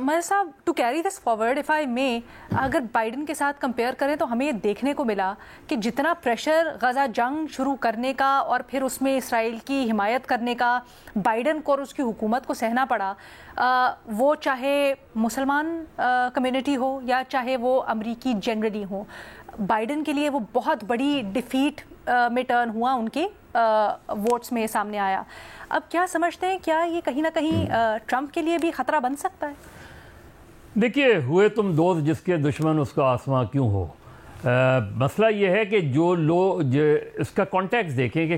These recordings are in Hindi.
मगर साहब, to carry this forward if I may, अगर बाइडन के साथ कंपेयर करें तो हमें ये देखने को मिला कि जितना प्रेशर गज़ा जंग शुरू करने का और फिर उसमें इसराइल की हिमायत करने का बाइडन को और उसकी हुकूमत को सहना पड़ा, वो चाहे मुसलमान कम्युनिटी हो या चाहे वो अमरीकी जनरली हो, बाइडन के लिए वो बहुत बड़ी डिफीट में टर्न हुआ, उनके वोट्स में सामने आया। अब क्या समझते हैं, क्या ये कहीं ना कहीं ट्रंप के लिए भी ख़तरा बन सकता है? देखिए, हुए तुम दोस्त जिसके दुश्मन उसका आसमां क्यों हो। मसला ये है कि जो लोग इसका कॉन्टेक्स्ट देखें कि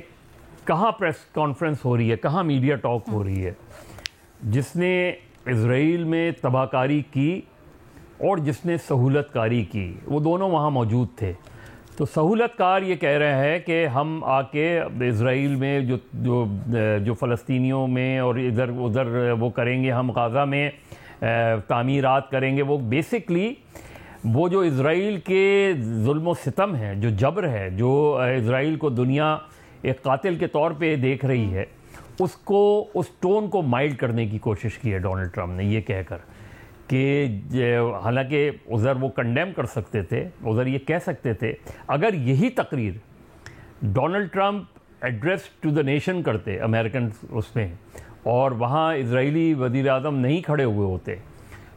कहाँ प्रेस कॉन्फ्रेंस हो रही है, कहाँ मीडिया टॉक हो रही है। जिसने इजराइल में तबाहकारी की और जिसने सहूलतकारी की, वो दोनों वहाँ मौजूद थे। तो सहूलतकार ये कह रहे हैं कि हम आके इजराइल में जो फ़लस्तीनियों में और इधर उधर वो करेंगे, हम गाज़ा में तामीरात करेंगे। वो बेसिकली वो जो इजराइल के जुल्म सितम है, जो जबर है, जो इजराइल को दुनिया एक कातिल के तौर पे देख रही है, उसको, उस टोन को माइल्ड करने की कोशिश की है डोनाल्ड ट्रंप ने, ये कहकर कि हालांकि उधर वो कंडेम कर सकते थे, उधर ये कह सकते थे, अगर यही तकरीर Donald Trump address to the nation करते अमेरिकन उसमें, और वहाँ इजरायली वज़ीर-ए-आज़म नहीं खड़े हुए होते,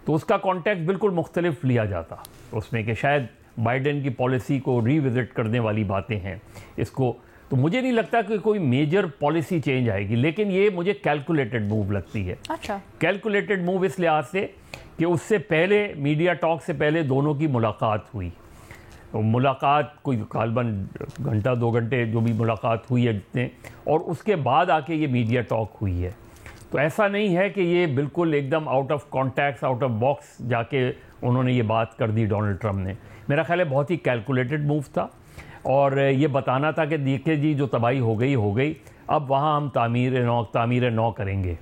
तो उसका कॉन्टेक्स्ट बिल्कुल मुख्तलिफ लिया जाता उसमें, कि शायद बाइडेन की पॉलिसी को रीविज़िट करने वाली बातें हैं इसको। तो मुझे नहीं लगता कि कोई मेजर पॉलिसी चेंज आएगी, लेकिन ये मुझे कैलकुलेटेड मूव लगती है। अच्छा, कैलकुलेटेड मूव इस लिहाज से कि उससे पहले, मीडिया टॉक से पहले दोनों की मुलाकात हुई। मुलाकात कोई गालबन घंटा 2 घंटे जो भी मुलाकात हुई है जितने, और उसके बाद आके ये मीडिया टॉक हुई है। तो ऐसा नहीं है कि ये बिल्कुल एकदम out of context, out of box जाके उन्होंने ये बात कर दी डोनाल्ड ट्रंप ने। मेरा ख्याल है बहुत ही कैलकुलेटेड मूव था, और ये बताना था कि देखिए जी, जो तबाही हो गई, अब वहाँ हम तामीर नौ करेंगे।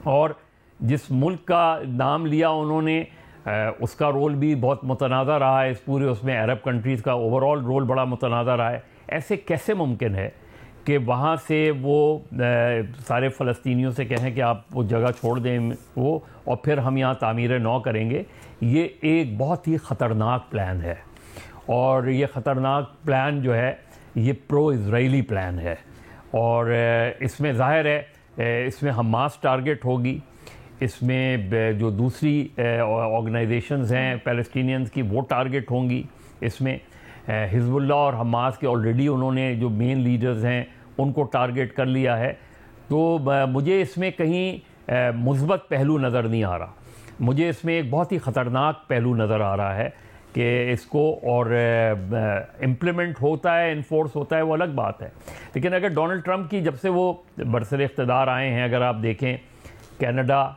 और जिस मुल्क का नाम लिया उन्होंने, उसका रोल भी बहुत मुतनाज़ा रहा है इस पूरे उसमें। अरब कंट्रीज़ का ओवरऑल रोल बड़ा मुतनाज़ा रहा है। ऐसे कैसे मुमकिन है कि वहाँ से वो सारे फ़लस्तीनियों से कहें कि आप वो जगह छोड़ दें वो, और फिर हम यहाँ तामीर नौ करेंगे। ये एक बहुत ही ख़तरनाक प्लान है, और ये ख़तरनाक प्लान जो है ये प्रो इज़राइली प्लान है। और इसमें ज़ाहिर है इसमें हमास टारगेट होगी, इसमें जो दूसरी ऑर्गेनाइजेशंस हैं पैलेस्टीनियंस की, वो टारगेट होंगी। इसमें हिज़्बुल्लाह और हमास के ऑलरेडी उन्होंने जो मेन लीडर्स हैं उनको टारगेट कर लिया है। तो मुझे इसमें कहीं मुस्बत पहलू नज़र नहीं आ रहा, मुझे इसमें एक बहुत ही ख़तरनाक पहलू नज़र आ रहा है कि इसको, और इम्प्लीमेंट होता है, इन्फोर्स होता है, वो अलग बात है। लेकिन अगर डोनाल्ड ट्रंप की जब से वो बरसर इक़्तिदार आए हैं, अगर आप देखें, कनाडा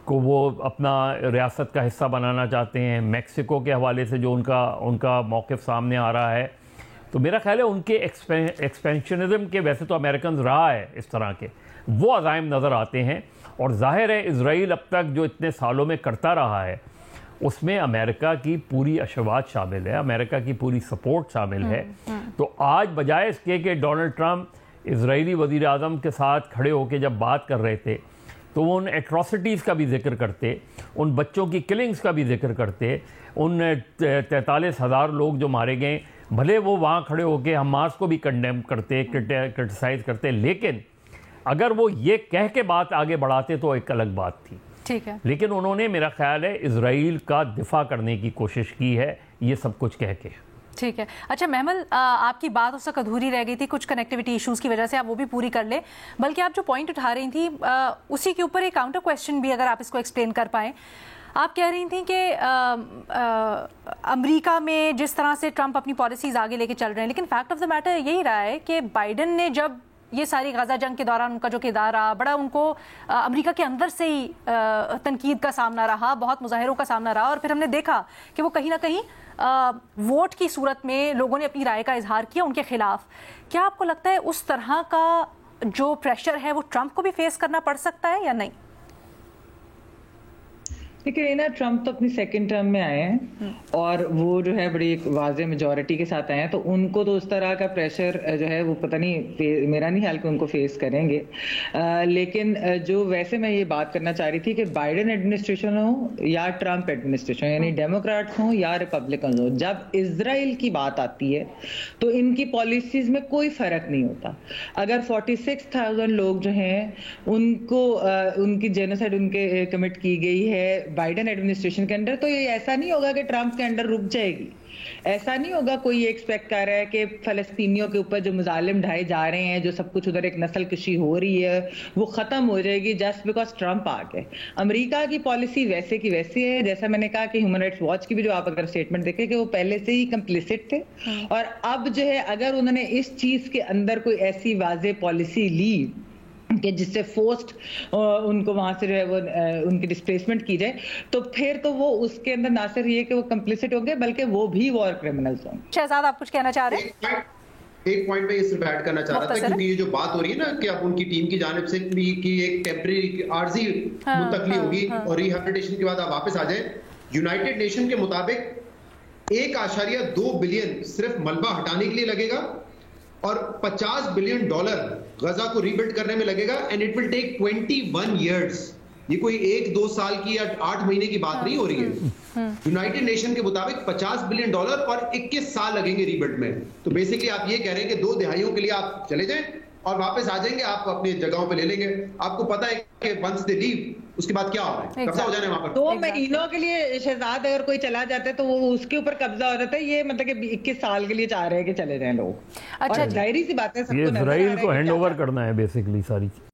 को वो अपना रियासत का हिस्सा बनाना चाहते हैं, मैक्सिको के हवाले से जो उनका मौक़िफ़ सामने आ रहा है, तो मेरा ख्याल है उनके एक्सपेंशनिज़म के, वैसे तो अमेरिकन रहा है इस तरह के, वो अज़ाइम नज़र आते हैं। और ज़ाहिर है इज़राइल अब तक जो इतने सालों में करता रहा है, उसमें अमेरिका की पूरी अशवात शामिल है, अमेरिका की पूरी सपोर्ट शामिल है। तो आज बजाय इसके कि डोनाल्ड ट्रंप इज़राइली वज़ीर-ए-आज़म के साथ खड़े होकर जब बात कर रहे थे, तो वो उन एट्रॉसिटीज़ का भी जिक्र करते, उन बच्चों की किलिंग्स का भी जिक्र करते, उन 43,000 लोग जो मारे गए, भले वो वहाँ खड़े होकर हमास को भी कंडेम करते, क्रिटिसाइज़ करते, लेकिन अगर वो ये कह के बात आगे बढ़ाते तो एक अलग बात थी। ठीक है, लेकिन उन्होंने, मेरा ख्याल है, इज़राइल का दिफा करने की कोशिश की है, ये सब कुछ कह के। ठीक है। अच्छा महमल, आपकी बात उस तक अधूरी रह गई थी, कुछ कनेक्टिविटी इश्यूज़ की वजह से, आप वो भी पूरी कर ले। बल्कि आप जो पॉइंट उठा रही थी, उसी के ऊपर एक काउंटर क्वेश्चन भी, अगर आप इसको एक्सप्लेन कर पाएँ। आप कह रही थी कि अमेरिका में जिस तरह से ट्रंप अपनी पॉलिसीज़ आगे लेके चल रहे हैं, लेकिन फैक्ट ऑफ द मैटर यही रहा है कि बाइडन ने जब ये सारी गाज़ा जंग के दौरान उनका जो किरदार रहा, बड़ा उनको अमेरिका के अंदर से ही तनकीद का सामना रहा, बहुत मुजाहिरों का सामना रहा, और फिर हमने देखा कि वो कहीं ना कहीं वोट की सूरत में लोगों ने अपनी राय का इजहार किया उनके खिलाफ। क्या आपको लगता है उस तरह का जो प्रेशर है वो ट्रंप को भी फेस करना पड़ सकता है या नहीं? लेकिन ना ट्रम्प तो अपनी सेकंड टर्म में आए हैं और वो जो है बड़ी एक वाज़े मेजॉरिटी के साथ आए हैं, तो उनको तो उस तरह का प्रेशर जो है वो पता नहीं, मेरा नहीं ख्याल कि उनको फेस करेंगे। लेकिन जो वैसे मैं ये बात करना चाह रही थी कि बाइडेन एडमिनिस्ट्रेशन हो या ट्रम्प एडमिनिस्ट्रेशन, यानी डेमोक्रेट्स हो या रिपब्लिकन हो, जब इजराइल की बात आती है तो इनकी पॉलिसीज में कोई फर्क नहीं होता। अगर 46,000 लोग जो हैं उनको उनकी जेनोसाइड उनके कमिट की गई है बाइडेन एडमिनिस्ट्रेशन के अंदर, तो ये ऐसा नहीं होगा कि ट्रंप के अंडर रुक जाएगी। ऐसा नहीं होगा, कोई ये एक्सपेक्ट कर रहा है कि फलस्तीनियों के ऊपर जो मुजालिम ढाए जा रहे हैं, जो सब कुछ उधर एक नस्ल कशी हो रही है, वो खत्म हो जाएगी जस्ट बिकॉज ट्रंप आ गए। अमेरिका की पॉलिसी वैसे की वैसी है। जैसा मैंने कहा कि ह्यूमन राइट्स वॉच की भी जो आप अगर स्टेटमेंट देखें कि वो पहले से ही कंप्लिसिट थे, और अब जो है अगर उन्होंने इस चीज के अंदर कोई ऐसी वाज़ेह पॉलिसी ली कि जिससे फोर्स्ड उनको वहां से जो है वो उनकी डिस्प्लेसमेंट की जाए, तो फिर तो वो उसके अंदर ना सिर्फ ये कि वो कंप्लिसिट होंगे बल्कि वो भी वॉर क्रिमिनल्स होंगे। शहजाद, आप कुछ कहना चाह रहे हैं? एक पॉइंट में ये सिर्फ ऐड करना चाह रहा था, क्योंकि ये जो बात हो रही है ना कि अब उनकी टीम की जानिब से भी कि एक टेम्परेरी आर्जी मुंतकली होगी और रिहैबिलिटेशन के बाद आप वापस आ जाए। यूनाइटेड नेशन के मुताबिक 1.2 बिलियन सिर्फ मलबा हटाने के लिए लगेगा और $50 बिलियन गजा को रीबिल्ड करने में लगेगा, and it will take 21 years. ये कोई 1-2 साल की या 8 महीने की बात नहीं हो रही है। यूनाइटेड नेशन के मुताबिक $50 बिलियन और 21 साल लगेंगे रीबिल्ड में। तो बेसिकली आप ये कह रहे हैं कि 2 दिहाइयों के लिए आप चले जाएं और वापस आ जाएंगे, आप अपनी जगहों पे ले लेंगे। आपको पता है कि वंस दे लीव उसके बाद क्या हो रहा है, कब्जा हो जाना है वहां पर। 2 महीनों के लिए शहजाद अगर कोई चला जाता है तो वो उसके ऊपर कब्जा हो जाता है। ये मतलब कि 21 साल के लिए चाह रहे हैं कि चले जाएं लोग। अच्छा, जाहिर सी बात है, सबको ये नजर आ इजराइल रहा है को कि हैंड क्या ओवर करना है बेसिकली सारी